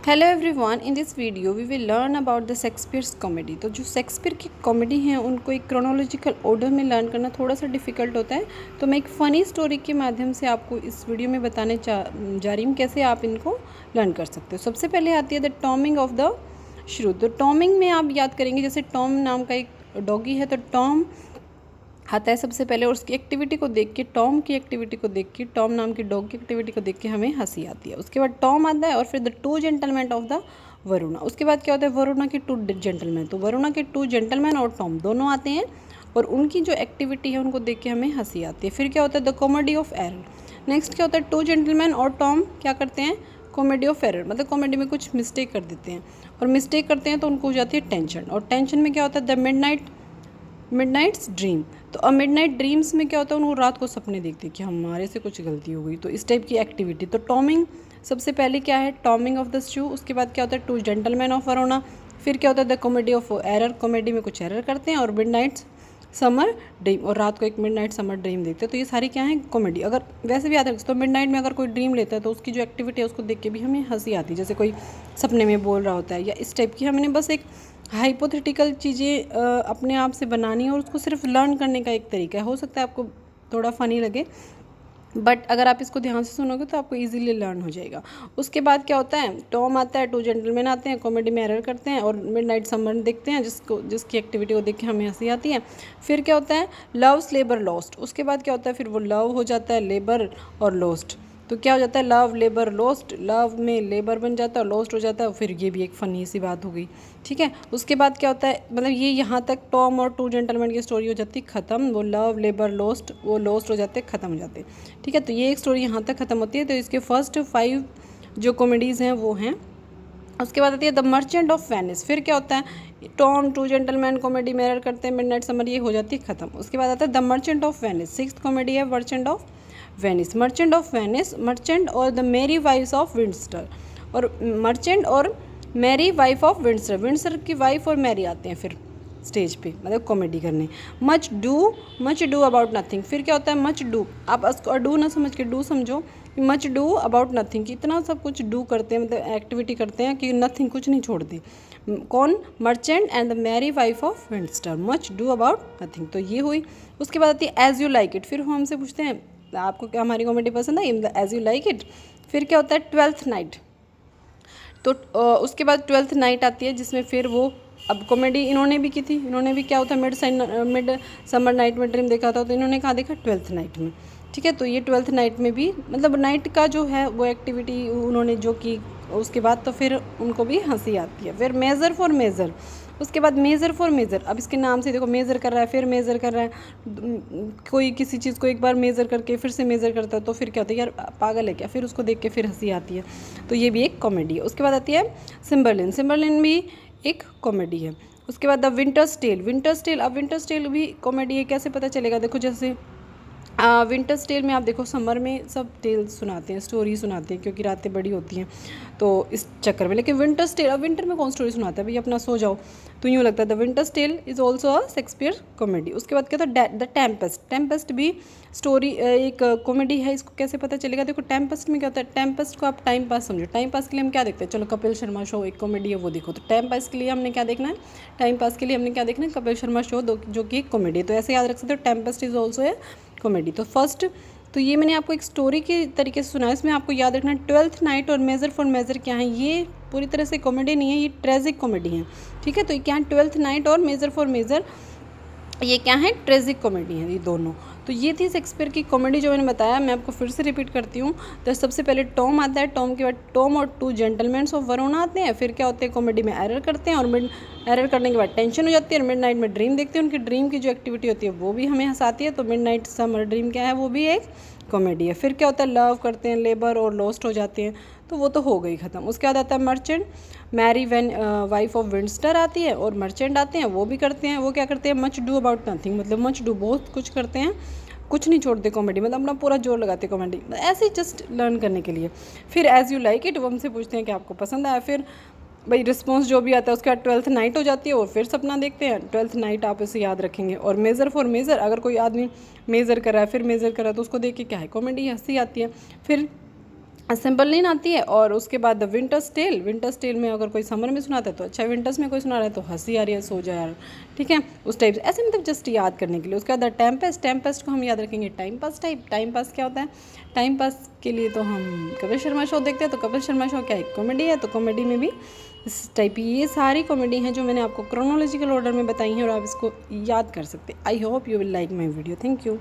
Hello everyone, in this video we will learn about the Shakespeare's comedy. तो जो Shakespeare की comedy हैं उनको एक क्रोनोलॉजिकल ऑर्डर में लर्न करना थोड़ा सा डिफ़िकल्ट होता है। तो मैं एक फ़नी स्टोरी के माध्यम से आपको इस वीडियो में बताने जा रही हूँ कैसे आप इनको लर्न कर सकते हो। सबसे पहले आती है द टॉमिंग ऑफ द श्रू। तो टॉमिंग में आप याद करेंगे, जैसे टॉम नाम का एक डॉगी है, तो टॉम आता है सबसे पहले, और उसकी एक्टिविटी को देख के, टॉम की एक्टिविटी को देख के, टॉम नाम के डॉग की एक्टिविटी को देख के हमें हंसी आती है। उसके बाद टॉम आता है और फिर the two gentleman of the Varuna. उसके बाद क्या होता है, वरुणा के टू जेंटलमैन। तो वरुणा के टू जेंटलमैन और टॉम दोनों आते हैं और उनकी जो एक्टिविटी है उनको देख के हमें हंसी आती है। फिर क्या होता है, the comedy of error. Next क्या होता है, टू जेंटलमैन और टॉम क्या करते हैं, कॉमेडी ऑफ एरर, मतलब कॉमेडी में कुछ मिस्टेक कर देते हैं, और मिस्टेक करते हैं तो उनको हो जाती है टेंशन, और टेंशन में क्या होता है, द मिडनाइट्स ड्रीम। तो अब मिडनाइट ड्रीम्स में क्या होता है, उनको रात को सपने देखते हैं कि हमारे से कुछ गलती हो गई, तो इस टाइप की एक्टिविटी। तो टॉमिंग सबसे पहले क्या है, टॉमिंग ऑफ द स्टू। उसके बाद क्या होता है, टू जेंटलमैन ऑफ वरोना। फिर क्या होता है, the comedy of error, comedy में कुछ एरर करते हैं, और मिडनाइट्स समर ड्रीम, और रात को एक मिडनाइट समर ड्रीम देखते हैं। तो ये सारी क्या है, कॉमेडी। अगर वैसे भी याद रखते तो मिडनाइट में अगर कोई ड्रीम लेता है तो उसकी जो एक्टिविटी है उसको देख के भी हमें हंसी आती है, जैसे कोई सपने में बोल रहा होता है या इस टाइप की। हमने बस एक हाइपोथेटिकल चीज़ें अपने आप से बनानी है, और उसको सिर्फ लर्न करने का एक तरीका है। हो सकता है आपको थोड़ा फ़नी लगे, बट अगर आप इसको ध्यान से सुनोगे तो आपको इजीली लर्न हो जाएगा। उसके बाद क्या होता है, टॉम आता है, टू जेंटलमैन आते हैं, कॉमेडी में एरर करते हैं, और मिडनाइट समर देखते हैं जिसकी एक्टिविटी को देख के हमें हंसी आती है। फिर क्या होता है, लव्स लेबर लॉस्ट। उसके बाद क्या होता है, फिर वो लव हो जाता है लेबर और लॉस्ट। तो क्या हो जाता है, लव लेबर लॉस्ट, लव में लेबर बन जाता है और लॉस्ट हो जाता है। फिर ये भी एक फ़नी सी बात हो गई, ठीक है। उसके बाद क्या होता है, मतलब ये यहाँ तक टॉम और टू जेंटलमैन की स्टोरी हो जाती है ख़त्म। वो लव लेबर लॉस्ट, वो लॉस्ट हो जाते, ख़त्म हो जाते, ठीक है। तो ये एक स्टोरी यहाँ तक ख़त्म होती है। तो इसके फर्स्ट 5 जो कॉमेडीज़ हैं वो हैं। उसके बाद आती है द मर्चेंट ऑफ वेनिस। फिर क्या होता है, टॉम टू जेंटलमैन कॉमेडी में एरर करते हैं, मिडनाइट समर, ये हो जाती है ख़त्म। उसके बाद आता है the Merchant of Venice. 6th comedy है Merchant of Venice. Merchant of Venice, Merchant और the Merry Wives of Windsor, और मर्चेंट और Merry wife of Windsor, Windsor की वाइफ और मैरी आते हैं फिर स्टेज पे, मतलब कॉमेडी करने। Much do about Nothing. फिर क्या होता है, मच डू, आप उसको डू ना समझ के डू समझो, मच डू अबाउट नथिंग, कि इतना सब कुछ डू करते हैं, मतलब एक्टिविटी करते हैं कि नथिंग, कुछ नहीं छोड़ते। कौन, merchant and the merry wife of Windsor, much do about nothing. तो ये हुई। उसके बाद आती है एज यू लाइक इट। फिर वो हमसे पूछते हैं आपको क्या हमारी कॉमेडी पसंद है, एज यू लाइक इट। फिर क्या होता है, 12th नाइट। तो उसके बाद 12th नाइट आती है, जिसमें फिर वो, अब कॉमेडी इन्होंने भी की थी, इन्होंने भी क्या होता है, मिड समर नाइट में ड्रीम देखा था, तो इन्होंने कहा देखा 12th नाइट में, ठीक है। तो ये 12th नाइट में भी, मतलब नाइट का जो है वो एक्टिविटी उन्होंने जो की, उसके बाद तो फिर उनको भी हंसी आती है। फिर मेज़र फॉर मेज़र। उसके बाद मेज़र फॉर मेज़र, अब इसके नाम से देखो, मेज़र कर रहा है, फिर मेज़र कर रहा है, कोई किसी चीज़ को एक बार मेज़र करके फिर से मेज़र करता है, तो फिर क्या होता है, यार पागल है क्या, फिर उसको देख के फिर हंसी आती है। तो ये भी एक कॉमेडी है। उसके बाद आती है सिम्बरलिन। सिम्बरलिन भी एक कॉमेडी है। उसके बाद the winter's tale. Winter's tale, अब विंटर्स टेल भी कॉमेडी है। कैसे पता चलेगा, देखो जैसे विंटर्स टेल में आप देखो, समर में सब टेल सुनाते हैं, स्टोरी सुनाते हैं, क्योंकि रातें बड़ी होती हैं तो इस चक्कर में। लेकिन विंटर्स टेल, अब विंटर में कौन स्टोरी सुनाता है, भैया अपना सो जाओ, तो यूँ लगता है। The winter's tale is also a Shakespeare comedy. उसके बाद क्या था, द टेम्पेस्ट। टेम्पेस्ट भी स्टोरी एक कॉमेडी है। इसको कैसे पता चलेगा, देखो टेम्पेस्ट में क्या होता है, टेम्पेस्ट को आप टाइम पास समझो। टाइम पास के लिए हम क्या देखते हैं, चलो कपिल शर्मा शो एक कॉमेडी है, वो देखो। तो टाइम पास के लिए हमने क्या देखना है, टाइम पास के लिए हमने क्या देखना है, कपिल शर्मा शो, जो कि एक कॉमेडी है। तो ऐसे याद रख सकते हो, Tempest is also a comedy. तो फर्स्ट, तो ये मैंने आपको एक स्टोरी के तरीके से सुना है। इसमें आपको याद रखना है 12th नाइट और मेज़र फॉर मेज़र क्या है, ये पूरी तरह से कॉमेडी नहीं है, ये ट्रेजिक कॉमेडी है, ठीक है। तो ये क्या है, 12th नाइट और मेज़र फॉर मेज़र, ये क्या है, ट्रेजिक कॉमेडी है ये दोनों। तो ये थी शेक्सपियर की कॉमेडी जो मैंने बताया। मैं आपको फिर से रिपीट करती हूँ। तो सबसे पहले टॉम आता है, टॉम के बाद टॉम और टू जेंटलमैन्स ऑफ वरोना आते हैं। फिर क्या होते हैं, कॉमेडी में एरर करते हैं, और एरर करने के बाद टेंशन हो जाती है, और मिडनाइट में ड्रीम देखते हैं। उनकी ड्रीम की जो एक्टिविटी होती है वो भी हमें हंसाती है। तो मिडनाइट समर ड्रीम क्या है, वो भी एक कॉमेडी है। फिर क्या होता है, लव करते हैं, लेबर और लॉस्ट हो जाते हैं, तो वो तो हो गई ख़त्म। उसके बाद आता है मर्चेंट, मैरी वाइफ ऑफ विंडस्टर आती है, और मर्चेंट आते हैं, वो भी करते हैं, वो क्या करते हैं, मच डू अबाउट नथिंग, मतलब मच डू, बहुत कुछ करते हैं, कुछ नहीं छोड़ते कॉमेडी, मतलब अपना पूरा जोर लगाते कॉमेडी, ऐसे ही जस्ट लर्न करने के लिए। फिर एज़ यू लाइक इट, वो हमसे पूछते हैं कि आपको पसंद आया। फिर भाई रिस्पॉन्स जो भी आता है, उसके बाद 12th नाइट हो जाती है, और फिर सपना देखते हैं। 12th नाइट आप इसे याद रखेंगे। और मेज़र फॉर मेज़र, अगर कोई आदमी मेज़र कर रहा है, फिर मेज़र कर रहा है, तो उसको देख के क्या है, कॉमेडी, हंसी आती है। फिर सिंपल नींद आती है। और उसके बाद the winter's tale, winter's tale में अगर कोई समर में सुनाता है तो अच्छा, विंटर्स में कोई सुना रहा है तो हंसी आ रही है, सो जा यार, ठीक है, उस टाइप से, ऐसे मतलब जस्ट याद करने के लिए। उसके बाद द टेम्पेस्ट, टेम्पेस्ट को हम याद रखेंगे time pass type. Time pass क्या होता है? टाइम पास के लिए तो हम कपिल शर्मा शो देखते हैं, तो कपिल शर्मा शो क्या है? कॉमेडी है, तो कॉमेडी में भी इस टाइप की ये सारी कॉमेडी हैं जो मैंने आपको क्रोनोलॉजिकल ऑर्डर में बताई हैं और आप इसको याद कर सकते हैं। I hope you will like my video. Thank you.